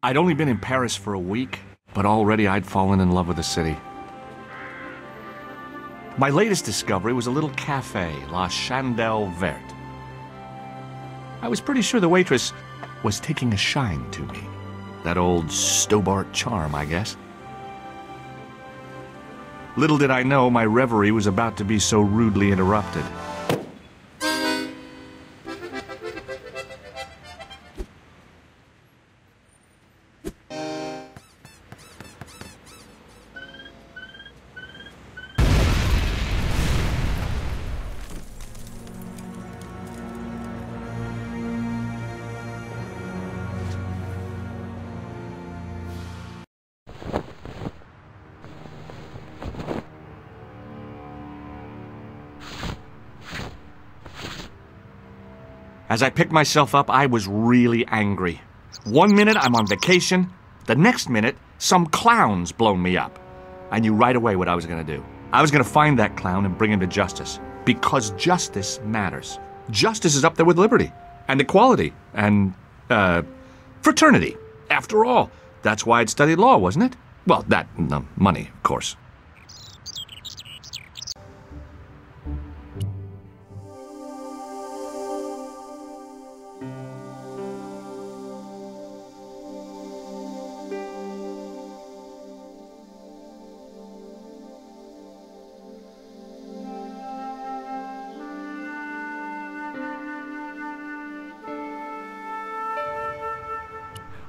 I'd only been in Paris for a week, but already I'd fallen in love with the city. My latest discovery was a little cafe, La Chandelle Verte. I was pretty sure the waitress was taking a shine to me. That old Stobart charm, I guess. Little did I know my reverie was about to be so rudely interrupted. As I picked myself up, I was really angry. One minute I'm on vacation, the next minute some clown's blown me up. I knew right away what I was going to do. I was going to find that clown and bring him to justice. Because justice matters. Justice is up there with liberty, and equality, and, fraternity. After all, that's why I'd studied law, wasn't it? Well, that and the money, of course.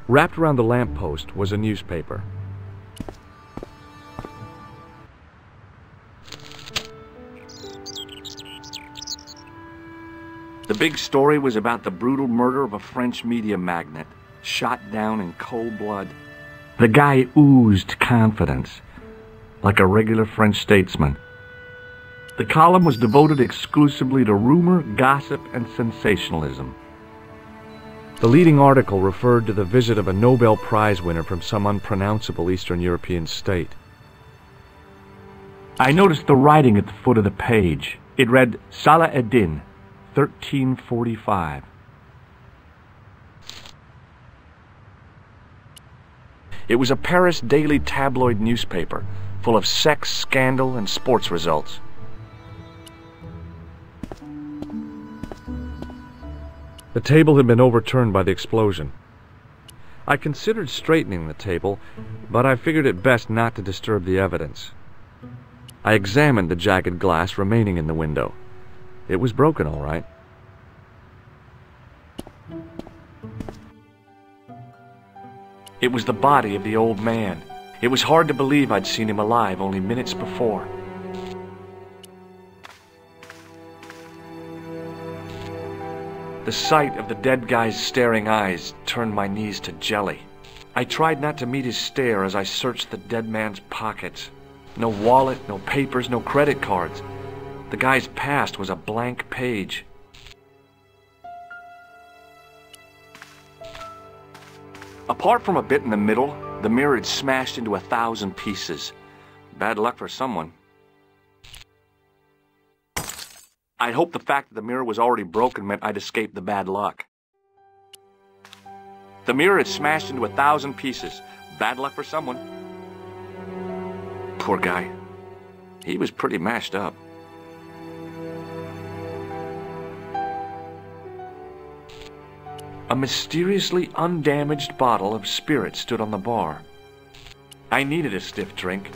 Wrapped around the lamppost was a newspaper. The big story was about the brutal murder of a French media magnate, shot down in cold blood. The guy oozed confidence, like a regular French statesman. The column was devoted exclusively to rumor, gossip, and sensationalism. The leading article referred to the visit of a Nobel Prize winner from some unpronounceable Eastern European state. I noticed the writing at the foot of the page. It read, Salah Eddin, 1345. It was a Paris daily tabloid newspaper, full of sex, scandal, and sports results. The table had been overturned by the explosion. I considered straightening the table, but I figured it best not to disturb the evidence. I examined the jagged glass remaining in the window. It was broken, all right. It was the body of the old man. It was hard to believe I'd seen him alive only minutes before. The sight of the dead guy's staring eyes turned my knees to jelly. I tried not to meet his stare as I searched the dead man's pockets. No wallet, no papers, no credit cards. The guy's past was a blank page. Apart from a bit in the middle, the mirror had smashed into 1,000 pieces. Bad luck for someone. I'd hoped the fact that the mirror was already broken meant I'd escaped the bad luck. The mirror had smashed into 1,000 pieces. Bad luck for someone. Poor guy. He was pretty mashed up. A mysteriously undamaged bottle of spirit stood on the bar. I needed a stiff drink,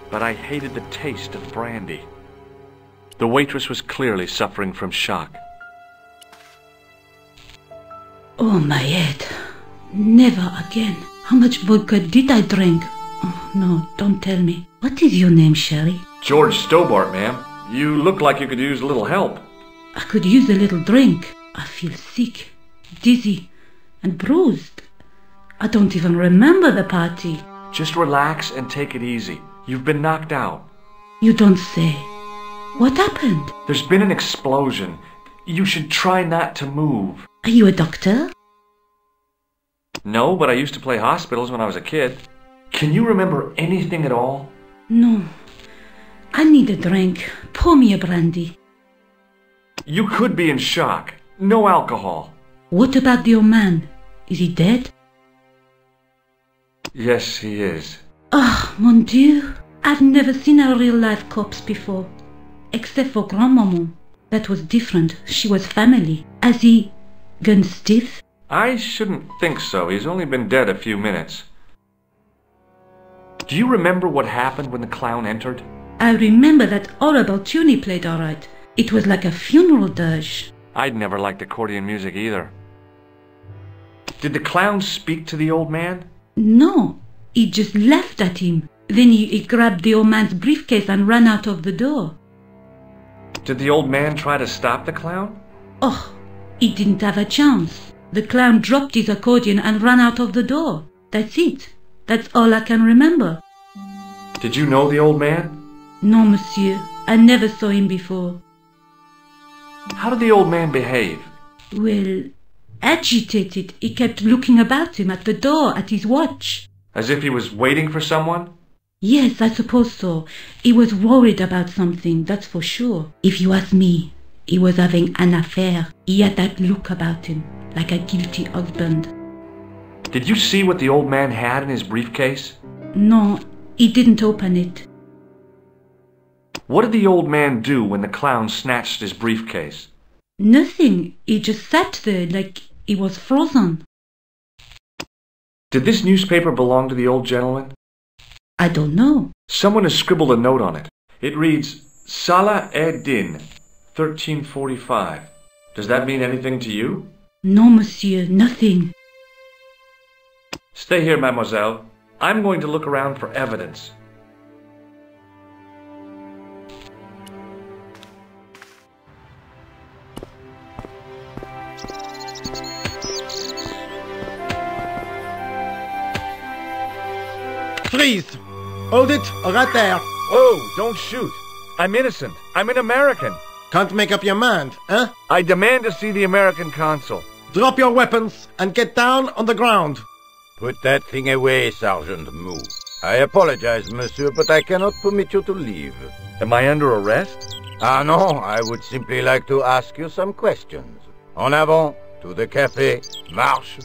but I hated the taste of brandy. The waitress was clearly suffering from shock. Oh, my head. Never again. How much vodka did I drink? Oh, no, don't tell me. What is your name, Sherry? George Stobart, ma'am. You look like you could use a little help. I could use a little drink. I feel sick, dizzy, and bruised. I don't even remember the party. Just relax and take it easy. You've been knocked out. You don't say. What happened? There's been an explosion. You should try not to move. Are you a doctor? No, but I used to play hospitals when I was a kid. Can you remember anything at all? No. I need a drink. Pour me a brandy. You could be in shock. No alcohol. What about the old man? Is he dead? Yes, he is. Ah, mon Dieu. I've never seen a real-life corpse before. Except for Grandmaman. That was different. She was family. Has he gone stiff? I shouldn't think so. He's only been dead a few minutes. Do you remember what happened when the clown entered? I remember that All About Tuni played all right. It was like a funeral dirge. I'd never liked accordion music either. Did the clown speak to the old man? No, he just laughed at him. Then he grabbed the old man's briefcase and ran out of the door. Did the old man try to stop the clown? Oh, he didn't have a chance. The clown dropped his accordion and ran out of the door. That's it. That's all I can remember. Did you know the old man? No, monsieur. I never saw him before. How did the old man behave? Well, agitated. He kept looking about him at the door, at his watch. As if he was waiting for someone? Yes, I suppose so. He was worried about something, that's for sure. If you ask me, he was having an affair. He had that look about him, like a guilty husband. Did you see what the old man had in his briefcase? No, he didn't open it. What did the old man do when the clown snatched his briefcase? Nothing. He just sat there like he was frozen. Did this newspaper belong to the old gentleman? I don't know. Someone has scribbled a note on it. It reads, Salah Ed-Din, 1345. Does that mean anything to you? No, monsieur, nothing. Stay here, mademoiselle. I'm going to look around for evidence. Freeze! Hold it, right there. Oh, don't shoot. I'm innocent. I'm an American. Can't make up your mind, huh? I demand to see the American consul. Drop your weapons and get down on the ground. Put that thing away, Sergeant Mou. I apologize, monsieur, but I cannot permit you to leave. Am I under arrest? Ah, no, I would simply like to ask you some questions. En avant, to the café, marche.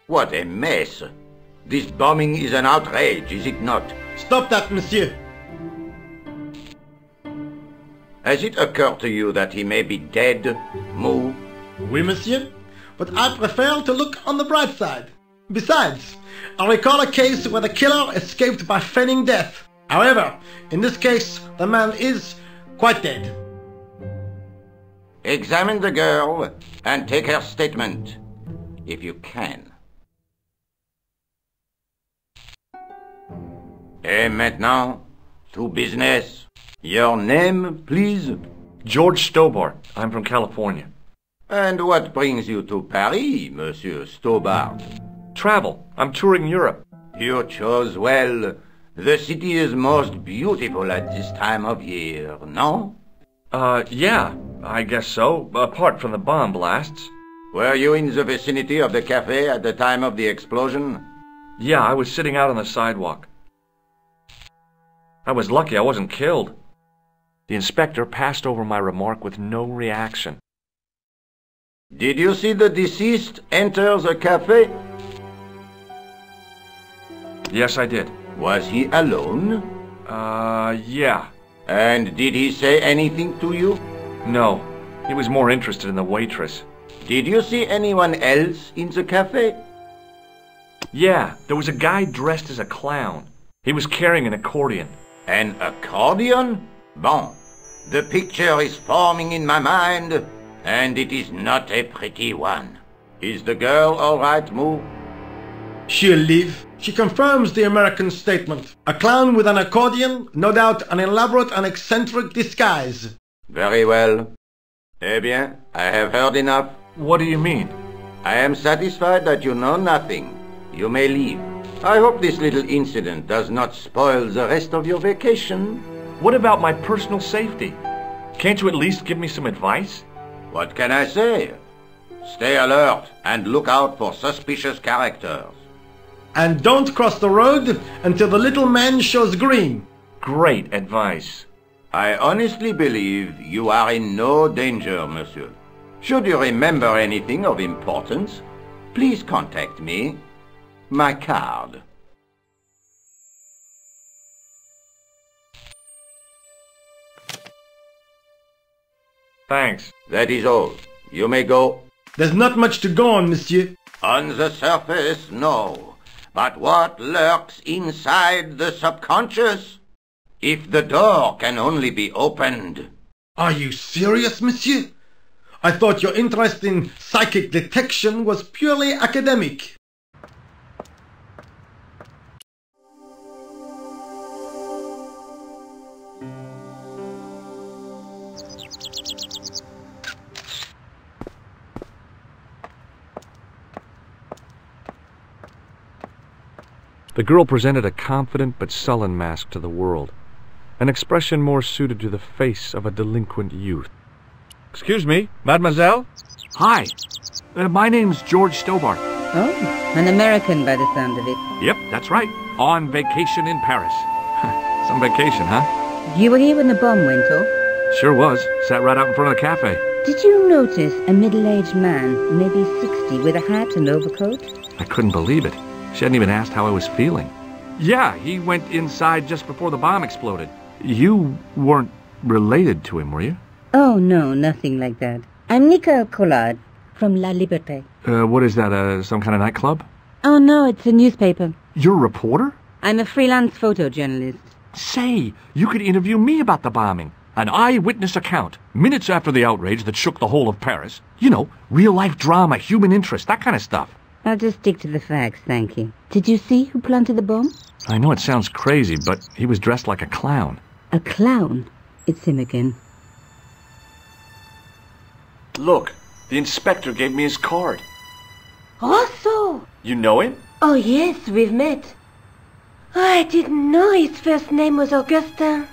What a mess. This bombing is an outrage, is it not? Stop that, monsieur. Has it occurred to you that he may be dead, Mou? Oui, monsieur. But I prefer to look on the bright side. Besides, I recall a case where the killer escaped by feigning death. However, in this case, the man is quite dead. Examine the girl and take her statement, if you can. Et maintenant, to business. Your name, please? George Stobart. I'm from California. And what brings you to Paris, Monsieur Stobart? Travel. I'm touring Europe. You chose well. The city is most beautiful at this time of year, no? Yeah, I guess so, apart from the bomb blasts. Were you in the vicinity of the cafe at the time of the explosion? Yeah, I was sitting out on the sidewalk. I was lucky I wasn't killed. The inspector passed over my remark with no reaction. Did you see the deceased enter the cafe? Yes, I did. Was he alone? Yeah. And did he say anything to you? No, he was more interested in the waitress. Did you see anyone else in the cafe? Yeah, there was a guy dressed as a clown. He was carrying an accordion. An accordion? Bon. The picture is forming in my mind, and it is not a pretty one. Is the girl all right, Mou? She'll live. She confirms the American statement. A clown with an accordion, no doubt an elaborate and eccentric disguise. Very well. Eh bien, I have heard enough. What do you mean? I am satisfied that you know nothing. You may leave. I hope this little incident does not spoil the rest of your vacation. What about my personal safety? Can't you at least give me some advice? What can I say? Stay alert and look out for suspicious characters. And don't cross the road until the little man shows green. Great advice. I honestly believe you are in no danger, monsieur. Should you remember anything of importance, please contact me. My card. Thanks. That is all. You may go. There's not much to go on, monsieur. On the surface, no. But what lurks inside the subconscious? If the door can only be opened... Are you serious, monsieur? I thought your interest in psychic detection was purely academic. The girl presented a confident but sullen mask to the world, an expression more suited to the face of a delinquent youth. Excuse me, mademoiselle? Hi. My name's George Stobart. Oh, an American by the sound of it. Yep, that's right. On vacation in Paris. Some vacation, huh? You were here when the bomb went off? Sure was. Sat right out in front of the cafe. Did you notice a middle-aged man, maybe 60, with a hat and overcoat? I couldn't believe it. She hadn't even asked how I was feeling. Yeah, he went inside just before the bomb exploded. You weren't related to him, were you? Oh, no, nothing like that. I'm Nicole Collard from La Liberté. What is that, some kind of nightclub? Oh, no, it's a newspaper. You're a reporter? I'm a freelance photojournalist. Say, you could interview me about the bombing. An eyewitness account, minutes after the outrage that shook the whole of Paris. You know, real-life drama, human interest, that kind of stuff. I'll just stick to the facts, thank you. Did you see who planted the bomb? I know it sounds crazy, but he was dressed like a clown. A clown? It's him again. Look, the inspector gave me his card. Rosso! You know him? Oh yes, we've met. Oh, I didn't know his first name was Augustin.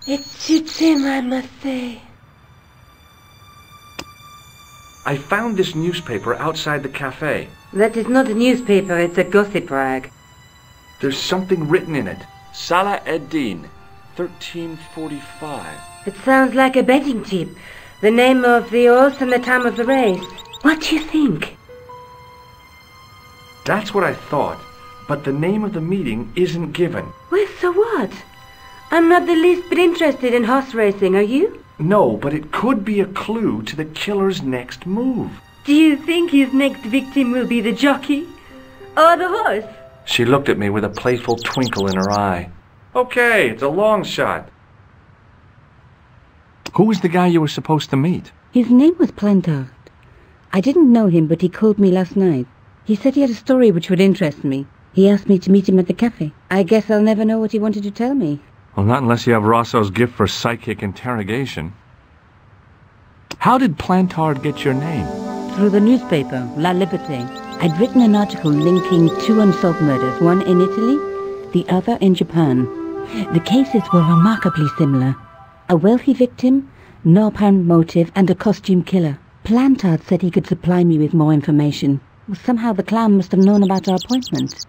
It suits him, I must say. I found this newspaper outside the cafe. That is not a newspaper, it's a gossip rag. There's something written in it. Salah Eddin, 1345. It sounds like a betting tip. The name of the horse and the time of the race. What do you think? That's what I thought, but the name of the meeting isn't given. Well, so what? I'm not the least bit interested in horse racing, are you? No, but it could be a clue to the killer's next move. Do you think his next victim will be the jockey? Or the horse? She looked at me with a playful twinkle in her eye. Okay, it's a long shot. Who was the guy you were supposed to meet? His name was Plantard. I didn't know him, but he called me last night. He said he had a story which would interest me. He asked me to meet him at the cafe. I guess I'll never know what he wanted to tell me. Well, not unless you have Rosso's gift for psychic interrogation. How did Plantard get your name? Through the newspaper, La Liberté. I'd written an article linking two unsolved murders, one in Italy, the other in Japan. The cases were remarkably similar. A wealthy victim, no apparent motive, and a costume killer. Plantard said he could supply me with more information. Somehow the clown must have known about our appointment.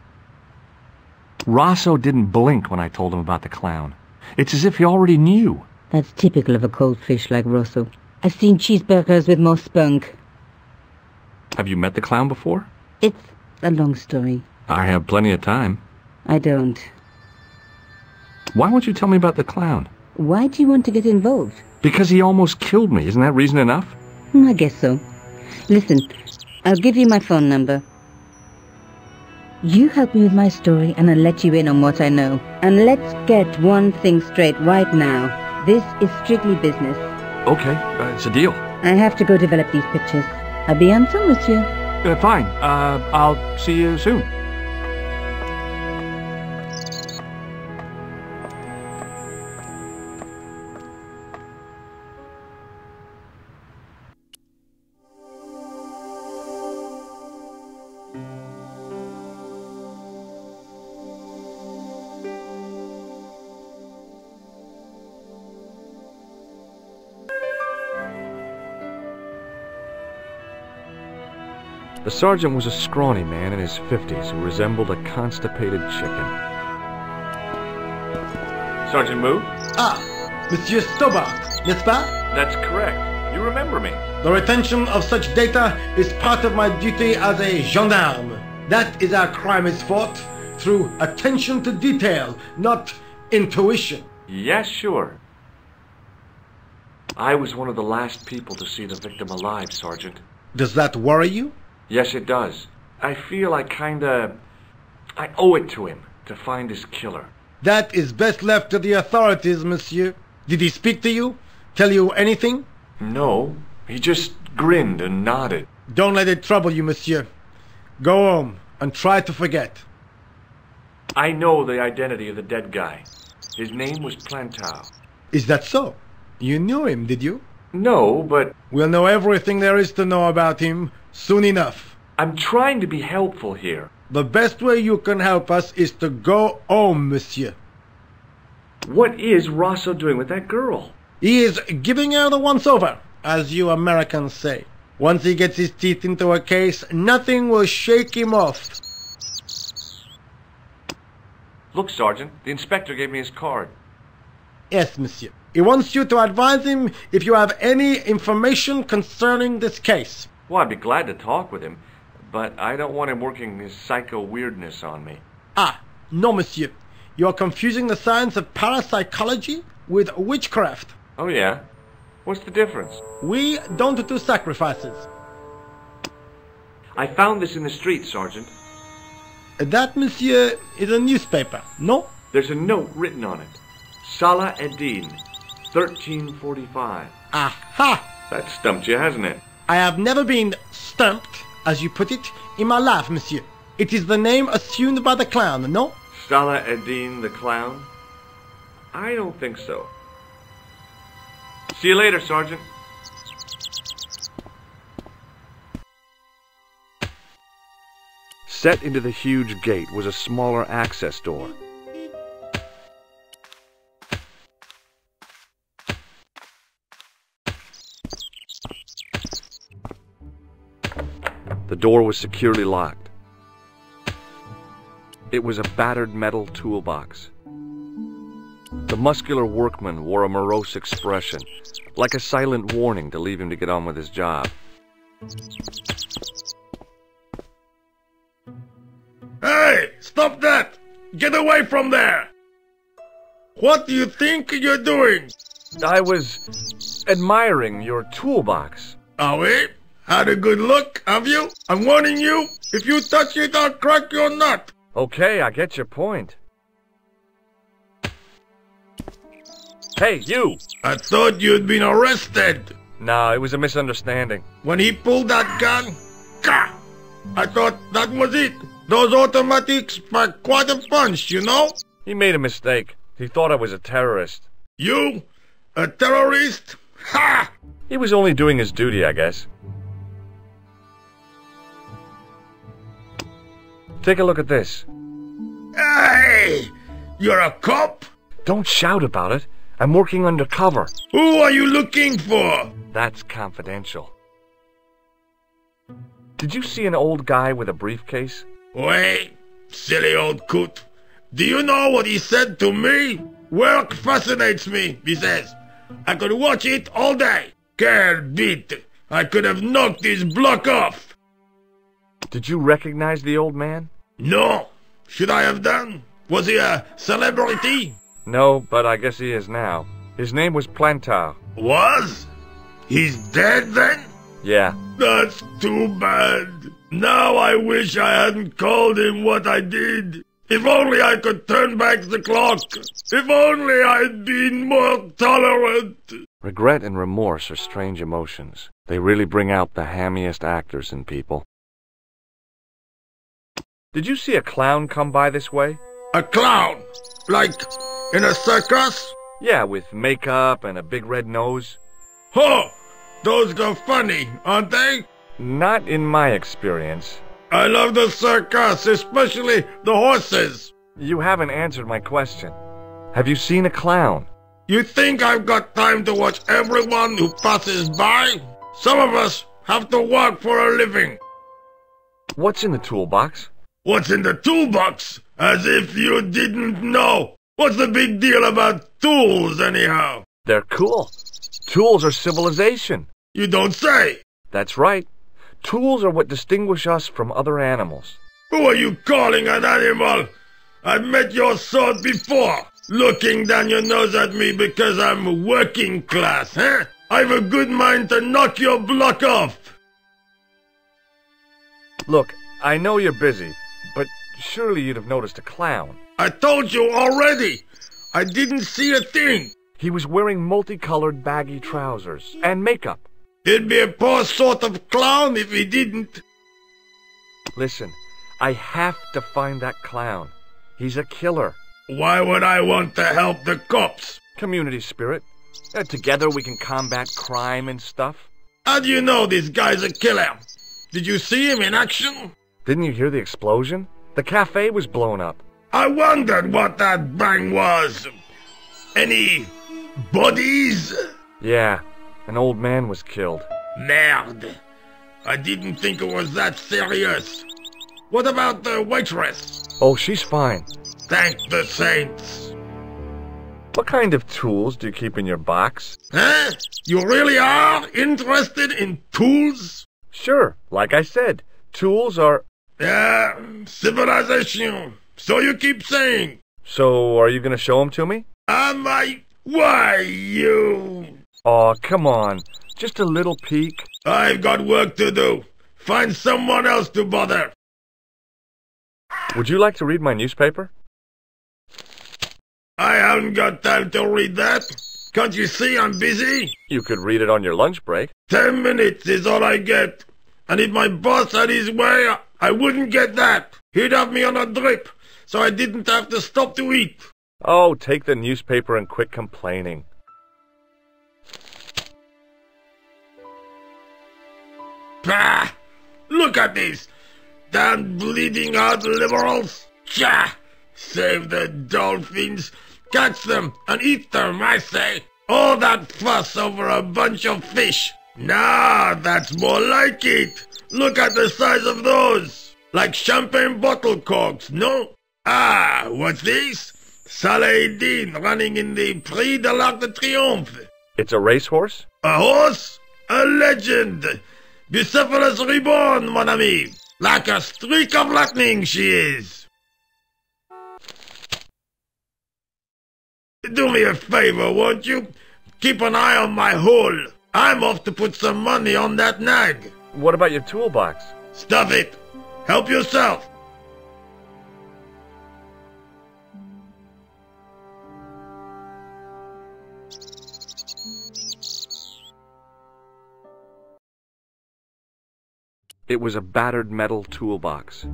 Rosso didn't blink when I told him about the clown. It's as if he already knew. That's typical of a cold fish like Rosso. I've seen cheeseburgers with more spunk. Have you met the clown before? It's a long story. I have plenty of time. I don't. Why won't you tell me about the clown? Why do you want to get involved? Because he almost killed me. Isn't that reason enough? I guess so. Listen, I'll give you my phone number. You help me with my story and I'll let you in on what I know. And let's get one thing straight right now. This is strictly business. Okay, it's a deal. I have to go develop these pictures. À bientôt, monsieur. Fine. I'll see you soon. The sergeant was a scrawny man in his 50s who resembled a constipated chicken. Sergeant Moo? Ah, Monsieur Stobart, n'est-ce pas? That's correct. You remember me. The retention of such data is part of my duty as a gendarme. That is how crime is fought, through attention to detail, not intuition. Yes, sure. I was one of the last people to see the victim alive, Sergeant. Does that worry you? Yes, it does. I feel I owe it to him to find his killer. That is best left to the authorities, monsieur. Did he speak to you? Tell you anything? No, he just grinned and nodded. Don't let it trouble you, monsieur. Go home and try to forget. I know the identity of the dead guy. His name was Plantow. Is that so? You knew him, did you? No, but We'll know everything there is to know about him soon enough. I'm trying to be helpful here. The best way you can help us is to go home, monsieur. What is Rosso doing with that girl? He is giving her the once-over, as you Americans say. Once he gets his teeth into a case, nothing will shake him off. Look, Sergeant, the inspector gave me his card. Yes, monsieur. He wants you to advise him if you have any information concerning this case. Well, I'd be glad to talk with him, but I don't want him working his psycho weirdness on me. Ah, no, monsieur. You are confusing the science of parapsychology with witchcraft. Oh, yeah? What's the difference? We don't do sacrifices. I found this in the street, Sergeant. That, monsieur, is a newspaper, no? There's a note written on it. Salah Eddin, 1345. Aha! That stumped you, hasn't it? I have never been stumped, as you put it, in my life, monsieur. It is the name assumed by the clown, no? Salah Eddin the clown? I don't think so. See you later, Sergeant. Set into the huge gate was a smaller access door. The door was securely locked. It was a battered metal toolbox. The muscular workman wore a morose expression, like a silent warning to leave him to get on with his job. Hey, stop that! Get away from there! What do you think you're doing? I was admiring your toolbox. Oh, we? Had a good look, have you? I'm warning you, if you touch it, I'll crack your nut. Okay, I get your point. Hey, you! I thought you'd been arrested. No, it was a misunderstanding. When he pulled that gun, gah! I thought that was it. Those automatics pack quite a punch, you know? He made a mistake. He thought I was a terrorist. You? A terrorist? Ha! He was only doing his duty, I guess. Take a look at this. Hey! You're a cop? Don't shout about it. I'm working undercover. Who are you looking for? That's confidential. Did you see an old guy with a briefcase? Wait, silly old coot. Do you know what he said to me? Work fascinates me, he says. I could watch it all day. Quel bit. I could have knocked his block off. Did you recognize the old man? No. Should I have done? Was he a celebrity? No, but I guess he is now. His name was Plantow. Was? He's dead then? Yeah. That's too bad. Now I wish I hadn't called him what I did. If only I could turn back the clock. If only I'd been more tolerant. Regret and remorse are strange emotions. They really bring out the hammiest actors in people. Did you see a clown come by this way? A clown? Like in a circus? Yeah, with makeup and a big red nose. Huh! Those go funny, aren't they? Not in my experience. I love the circus, especially the horses. You haven't answered my question. Have you seen a clown? You think I've got time to watch everyone who passes by? Some of us have to work for a living. What's in the toolbox? What's in the toolbox? As if you didn't know. What's the big deal about tools, anyhow? They're cool. Tools are civilization. You don't say! That's right. Tools are what distinguish us from other animals. Who are you calling an animal? I've met your sort before, looking down your nose at me because I'm working class, huh? I've a good mind to knock your block off. Look, I know you're busy, but surely you'd have noticed a clown. I told you already. I didn't see a thing. He was wearing multicolored baggy trousers and makeup. He'd be a poor sort of clown if he didn't. Listen, I have to find that clown. He's a killer. Why would I want to help the cops? Community spirit. Together we can combat crime and stuff. How do you know this guy's a killer? Did you see him in action? Didn't you hear the explosion? The cafe was blown up. I wondered what that bang was. Any bodies? Yeah, an old man was killed. Merde. I didn't think it was that serious. What about the waitress? Oh, she's fine. Thank the saints. What kind of tools do you keep in your box? Huh? You really are interested in tools? Sure, like I said, tools are... Yeah, civilization. So you keep saying. So, are you gonna show them to me? Am I? Why, you... Aw, come on. Just a little peek. I've got work to do. Find someone else to bother. Would you like to read my newspaper? I haven't got time to read that. Can't you see I'm busy? You could read it on your lunch break. 10 minutes is all I get. And if my boss had his way, I wouldn't get that. He'd have me on a drip, so I didn't have to stop to eat. Oh, take the newspaper and quit complaining. Pah! Look at this! Damn bleeding heart liberals! Tcha! Save the dolphins! Catch them and eat them, I say! All that fuss over a bunch of fish! Nah, that's more like it! Look at the size of those! Like champagne bottle corks, no? Ah, what's this? Saladin running in the Prix de l'Arc de Triomphe! It's a racehorse? A horse? A legend! Bucephalus reborn, mon ami! Like a streak of lightning she is! Do me a favor, won't you? Keep an eye on my hole. I'm off to put some money on that nag. What about your toolbox? Stuff it. Help yourself. It was a battered metal toolbox.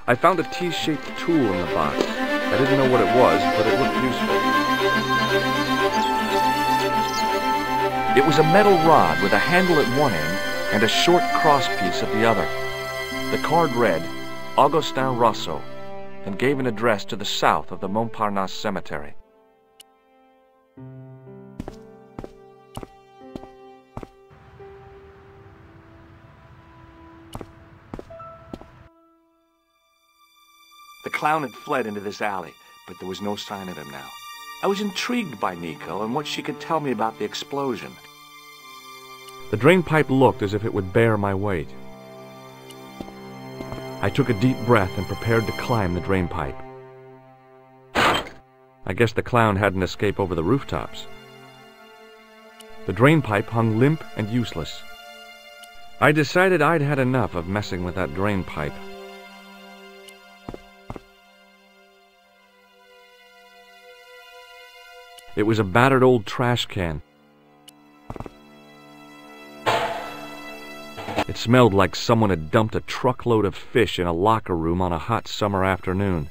I found a T-shaped tool in the box. I didn't know what it was, but it looked useful. It was a metal rod with a handle at one end and a short crosspiece at the other. The card read, Augustin Rousseau, and gave an address to the south of the Montparnasse Cemetery. The clown had fled into this alley, but there was no sign of him now. I was intrigued by Nico and what she could tell me about the explosion. The drain pipe looked as if it would bear my weight. I took a deep breath and prepared to climb the drain pipe. I guess the clown had an escape over the rooftops. The drain pipe hung limp and useless. I decided I'd had enough of messing with that drain pipe. It was a battered old trash can. It smelled like someone had dumped a truckload of fish in a locker room on a hot summer afternoon.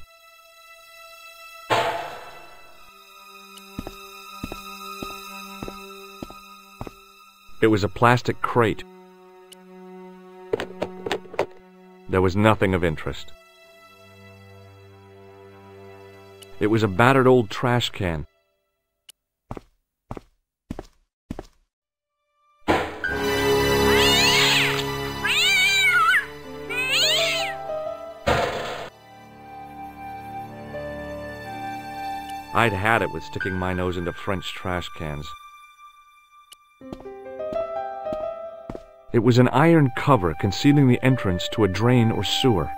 It was a plastic crate. There was nothing of interest. It was a battered old trash can. I'd had it with sticking my nose into French trash cans. It was an iron cover concealing the entrance to a drain or sewer.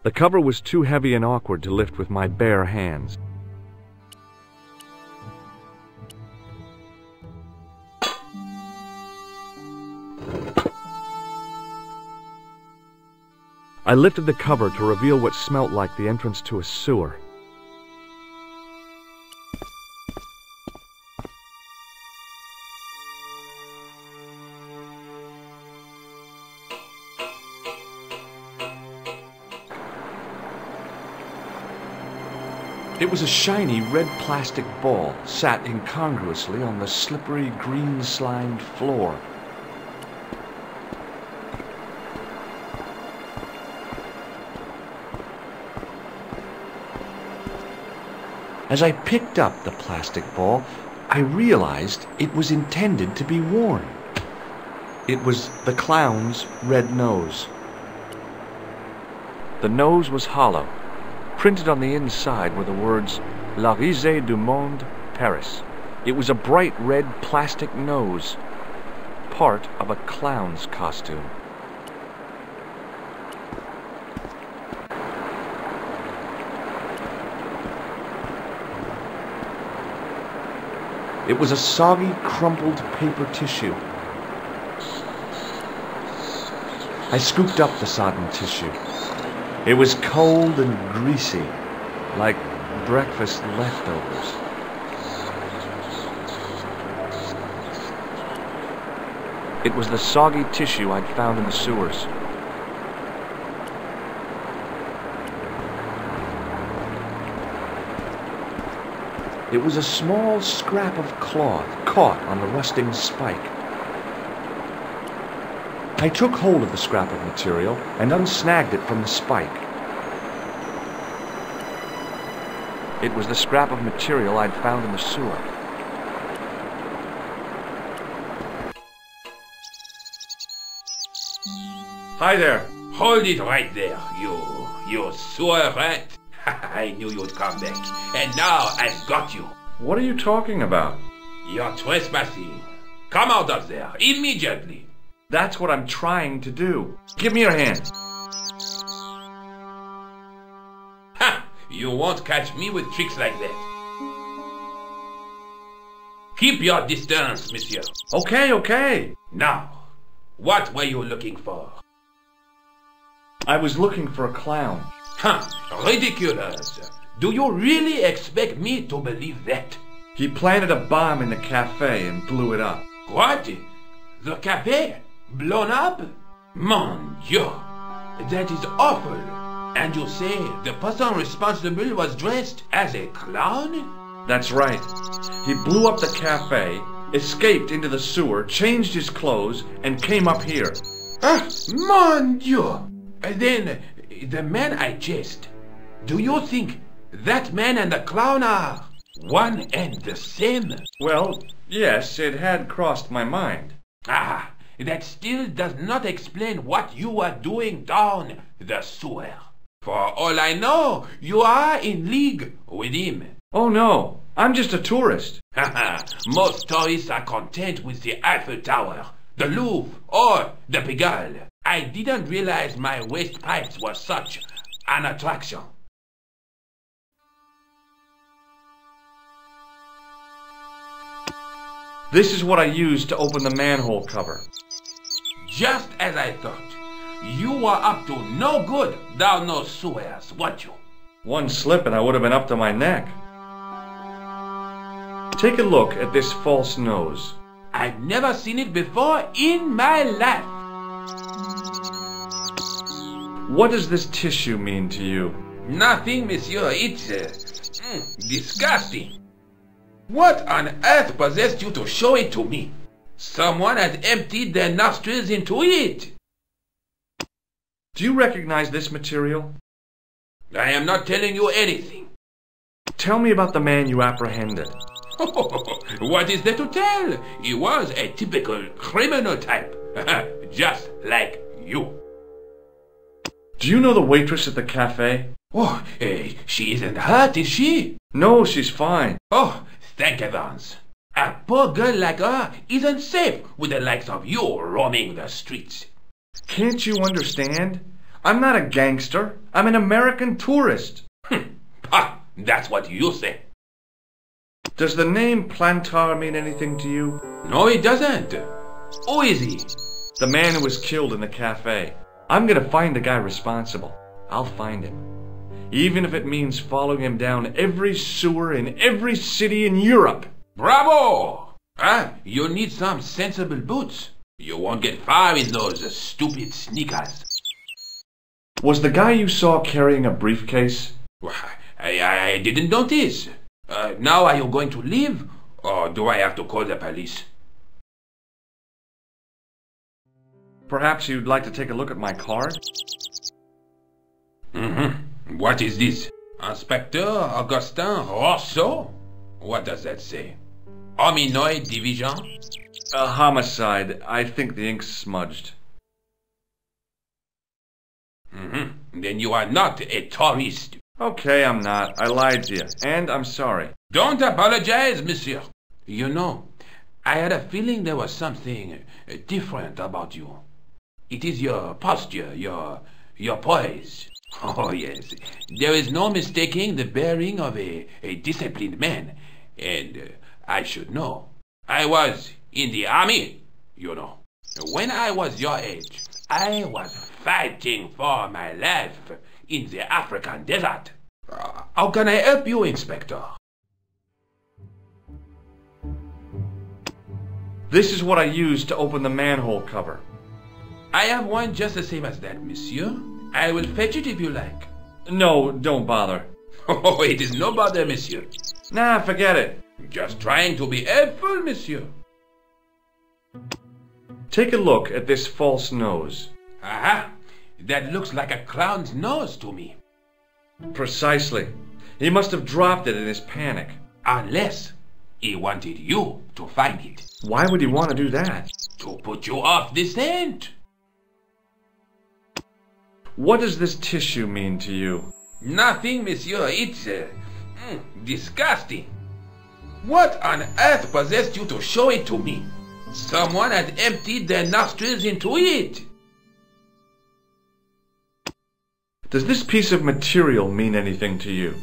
The cover was too heavy and awkward to lift with my bare hands. I lifted the cover to reveal what smelt like the entrance to a sewer. It was a shiny red plastic ball sat incongruously on the slippery green-slimed floor. As I picked up the plastic ball, I realized it was intended to be worn. It was the clown's red nose. The nose was hollow. Printed on the inside were the words, La Risée du Monde, Paris. It was a bright red plastic nose, part of a clown's costume. It was a soggy, crumpled paper tissue. I scooped up the sodden tissue. It was cold and greasy, like breakfast leftovers. It was the soggy tissue I'd found in the sewers. It was a small scrap of cloth caught on the rusting spike. I took hold of the scrap of material and unsnagged it from the spike. It was the scrap of material I'd found in the sewer. Hi there. Hold it right there, you sewer rat. I knew you'd come back, and now I've got you. What are you talking about? You're trespassing. Come out of there, immediately. That's what I'm trying to do. Give me your hand. Ha! You won't catch me with tricks like that. Keep your distance, monsieur. Okay. Now, what were you looking for? I was looking for a clown. Ridiculous. Do you really expect me to believe that? He planted a bomb in the cafe and blew it up. What? The cafe? Blown up? Mon Dieu! That is awful. And you say the person responsible was dressed as a clown? That's right. He blew up the cafe, escaped into the sewer, changed his clothes, and came up here. Mon Dieu! Then, the man I chased, do you think that man and the clown are one and the same? Well, yes, it had crossed my mind. That still does not explain what you are doing down the sewer. For all I know, you are in league with him. Oh no, I'm just a tourist. Most tourists are content with the Eiffel Tower, the Louvre, or the Pigalle. I didn't realize my waste pipes were such an attraction. This is what I used to open the manhole cover. Just as I thought. You were up to no good down those sewers, weren't you? One slip and I would have been up to my neck. Take a look at this false nose. I've never seen it before in my life. What does this tissue mean to you? Nothing, monsieur. It's disgusting. What on earth possessed you to show it to me? Someone has emptied their nostrils into it. Do you recognize this material? I am not telling you anything. Tell me about the man you apprehended. What is there to tell? He was a typical criminal type. Just like you. Do you know the waitress at the cafe? Oh, she isn't hurt, is she? No, she's fine. Oh, thank heavens. A poor girl like her isn't safe with the likes of you roaming the streets. Can't you understand? I'm not a gangster. I'm an American tourist. Ah, that's what you say. Does the name Plantar mean anything to you? No, it doesn't. Who is he? The man who was killed in the cafe. I'm gonna find the guy responsible. I'll find him. Even if it means following him down every sewer in every city in Europe. Bravo! You need some sensible boots. You won't get far in those stupid sneakers. Was the guy you saw carrying a briefcase? I didn't notice. Now are you going to leave? Or do I have to call the police? Perhaps you'd like to take a look at my card? What is this? Inspector Augustin Rousseau? What does that say? Hominoid Division? A homicide. I think the ink's smudged. Then you are not a tourist. Okay, I'm not. I lied to you. And I'm sorry. Don't apologize, monsieur. You know, I had a feeling there was something different about you. It is your posture, your poise. Oh, yes. There is no mistaking the bearing of a disciplined man. And I should know. I was in the army, you know. When I was your age, I was fighting for my life in the African desert. How can I help you, Inspector? This is what I used to open the manhole cover. I have one just the same as that, monsieur. I will fetch it if you like. No, don't bother. Oh, it is no bother, monsieur. Nah, forget it. Just trying to be helpful, monsieur. Take a look at this false nose. Aha! That looks like a clown's nose to me. Precisely. He must have dropped it in his panic. Unless he wanted you to find it. Why would he want to do that? To put you off the scent. What does this tissue mean to you? Nothing, monsieur. It's disgusting. What on earth possessed you to show it to me? Someone had emptied their nostrils into it. Does this piece of material mean anything to you?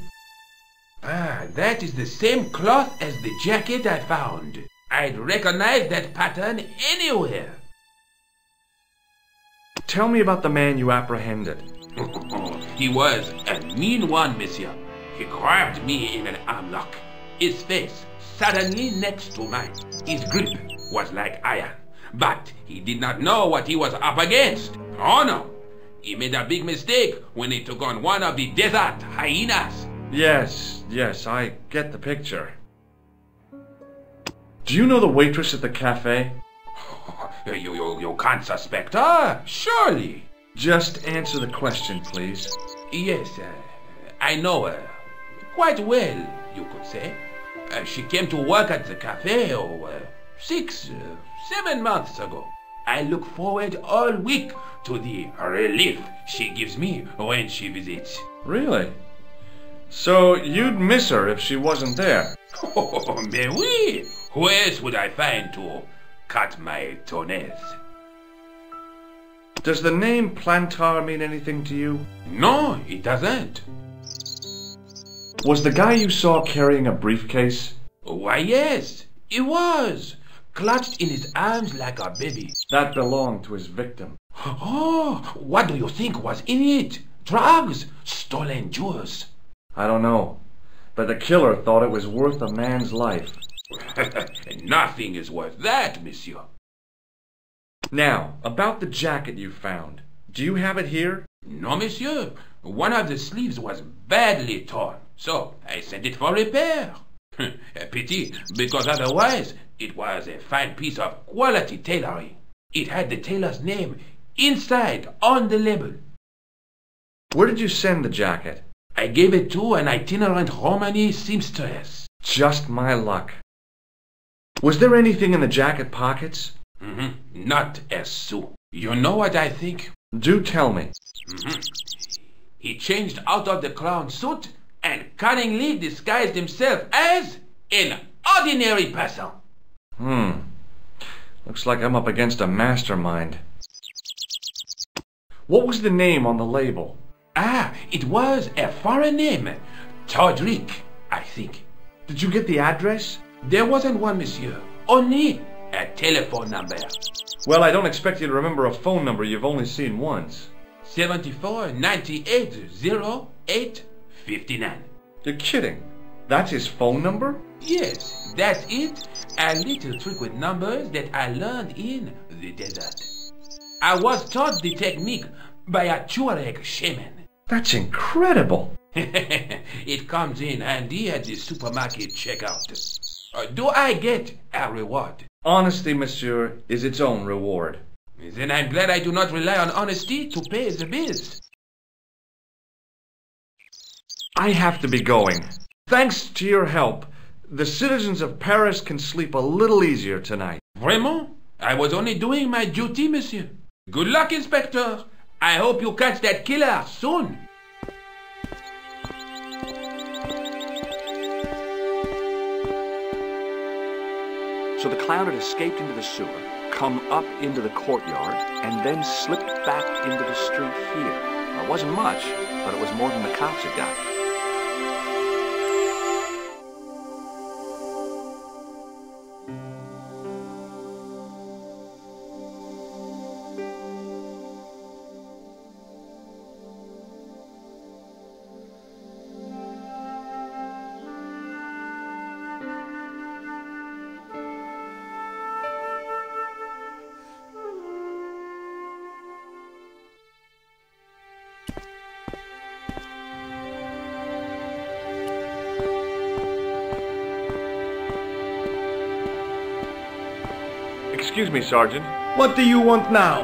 That is the same cloth as the jacket I found. I'd recognize that pattern anywhere. Tell me about the man you apprehended. He was a mean one, monsieur. He grabbed me in an armlock. His face suddenly next to mine. His grip was like iron. But he did not know what he was up against. Oh no! He made a big mistake when he took on one of the desert hyenas. Yes, I get the picture. Do you know the waitress at the cafe? You can't suspect her, surely. Just answer the question, please. Yes, I know her. Quite well, you could say. She came to work at the cafe 6, 7 months ago. I look forward all week to the relief she gives me when she visits. Really? So you'd miss her if she wasn't there? Oh, mais oui! Who else would I find to cut my toenails? Does the name Plantar mean anything to you? No, it doesn't. Was the guy you saw carrying a briefcase? Why, yes, he was. Clutched in his arms like a baby. That belonged to his victim. Oh, what do you think was in it? Drugs? Stolen jewels? I don't know, but the killer thought it was worth a man's life. Nothing is worth that, monsieur. Now, about the jacket you found. Do you have it here? No, monsieur. One of the sleeves was badly torn, so I sent it for repair. A pity, because otherwise it was a fine piece of quality tailoring. It had the tailor's name inside on the label. Where did you send the jacket? I gave it to an itinerant Romany seamstress. Just my luck. Was there anything in the jacket pockets? Not a sou. You know what I think? Do tell me. He changed out of the clown suit and cunningly disguised himself as an ordinary person. Looks like I'm up against a mastermind. What was the name on the label? It was a foreign name. Todrick, I think. Did you get the address? There wasn't one, monsieur. Only a telephone number. Well, I don't expect you to remember a phone number you've only seen once. 74 98 08 59. You're kidding. That's his phone number? Yes, that's it. A little trick with numbers that I learned in the desert. I was taught the technique by a Tuareg shaman. That's incredible. It comes in handy at the supermarket checkout. Do I get a reward? Honesty, monsieur, is its own reward. Then I'm glad I do not rely on honesty to pay the bills. I have to be going. Thanks to your help, the citizens of Paris can sleep a little easier tonight. Vraiment? I was only doing my duty, monsieur. Good luck, Inspector. I hope you catch that killer soon. So the clown had escaped into the sewer, come up into the courtyard, and then slipped back into the street here. Now, it wasn't much, but it was more than the cops had got. Excuse me, Sergeant. What do you want now?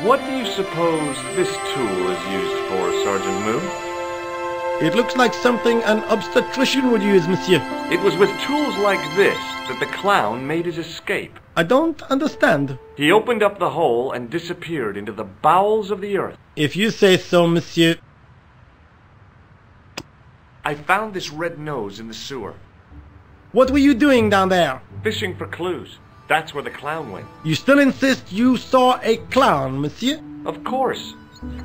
What do you suppose this tool is used for, Sergeant Moo? It looks like something an obstetrician would use, monsieur. It was with tools like this that the clown made his escape. I don't understand. He opened up the hole and disappeared into the bowels of the earth. If you say so, monsieur. I found this red nose in the sewer. What were you doing down there? Fishing for clues. That's where the clown went. You still insist you saw a clown, monsieur? Of course.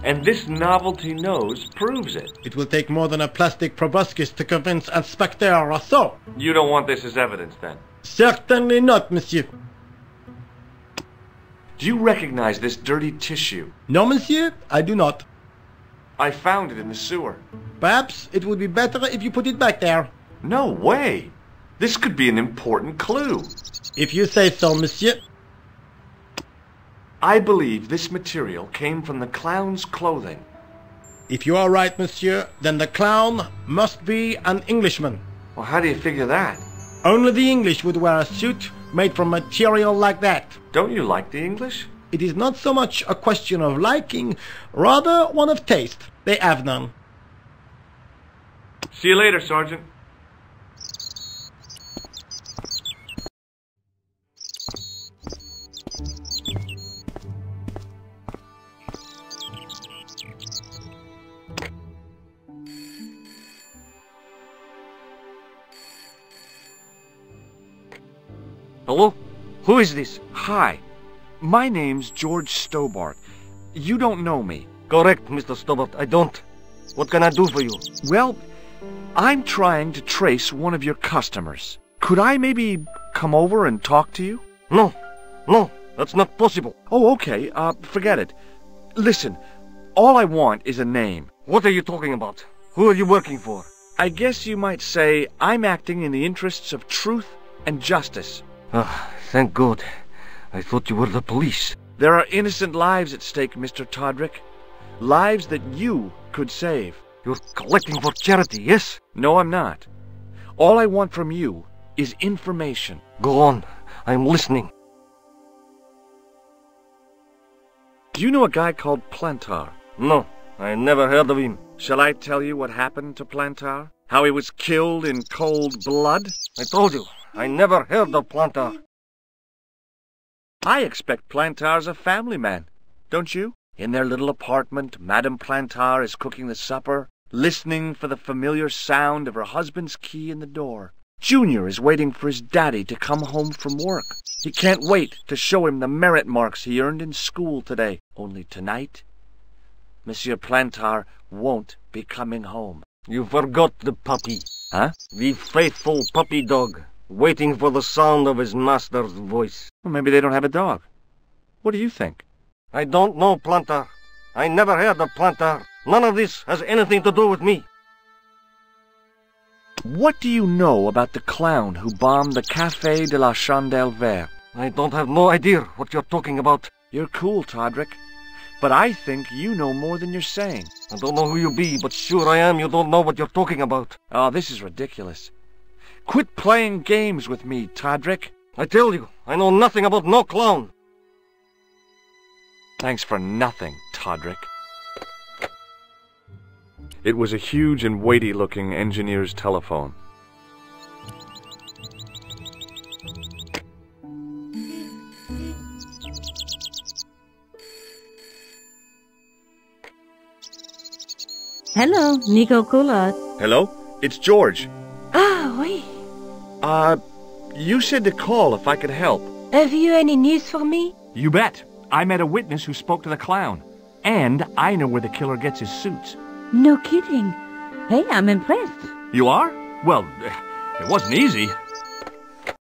And this novelty nose proves it. It will take more than a plastic proboscis to convince Inspector Rousseau. You don't want this as evidence, then? Certainly not, monsieur. Do you recognize this dirty tissue? No, monsieur, I do not. I found it in the sewer. Perhaps it would be better if you put it back there. No way! This could be an important clue. If you say so, monsieur. I believe this material came from the clown's clothing. If you are right, monsieur, then the clown must be an Englishman. Well, how do you figure that? Only the English would wear a suit made from material like that. Don't you like the English? It is not so much a question of liking, rather one of taste. They have none. See you later, Sergeant. Hello? Who is this? Hi. My name's George Stobart. You don't know me. Correct, Mr. Stobart. I don't. What can I do for you? Well, I'm trying to trace one of your customers. Could I maybe come over and talk to you? No. No, that's not possible. Oh, okay. Forget it. Listen, all I want is a name. What are you talking about? Who are you working for? I guess you might say I'm acting in the interests of truth and justice. Ah, thank God. I thought you were the police. There are innocent lives at stake, Mr. Todrick. Lives that you could save. You're collecting for charity, yes? No, I'm not. All I want from you is information. Go on. I'm listening. Do you know a guy called Plantar? No, I never heard of him. Shall I tell you what happened to Plantar? How he was killed in cold blood? I told you, I never heard of Plantar. I expect Plantar's a family man, don't you? In their little apartment, Madame Plantard is cooking the supper, listening for the familiar sound of her husband's key in the door. Junior is waiting for his daddy to come home from work. He can't wait to show him the merit marks he earned in school today. Only tonight, Monsieur Plantard won't be coming home. You forgot the puppy. Huh? The faithful puppy dog, waiting for the sound of his master's voice. Well, maybe they don't have a dog. What do you think? I don't know, Plantard. I never heard of Plantard. None of this has anything to do with me. What do you know about the clown who bombed the Café de la Chandelle Verte? I don't have no idea what you're talking about. You're cool, Todrick. But I think you know more than you're saying. I don't know who you be, but sure I am you don't know what you're talking about. Oh, this is ridiculous. Quit playing games with me, Todrick. I tell you, I know nothing about no clown. Thanks for nothing, Todrick. It was a huge and weighty-looking engineer's telephone. Hello, Nico Coulard. Hello? It's George. Ah, oui. You said to call if I could help. Have you any news for me? You bet. I met a witness who spoke to the clown. And I know where the killer gets his suits. No kidding. Hey, I'm impressed. You are? Well, it wasn't easy.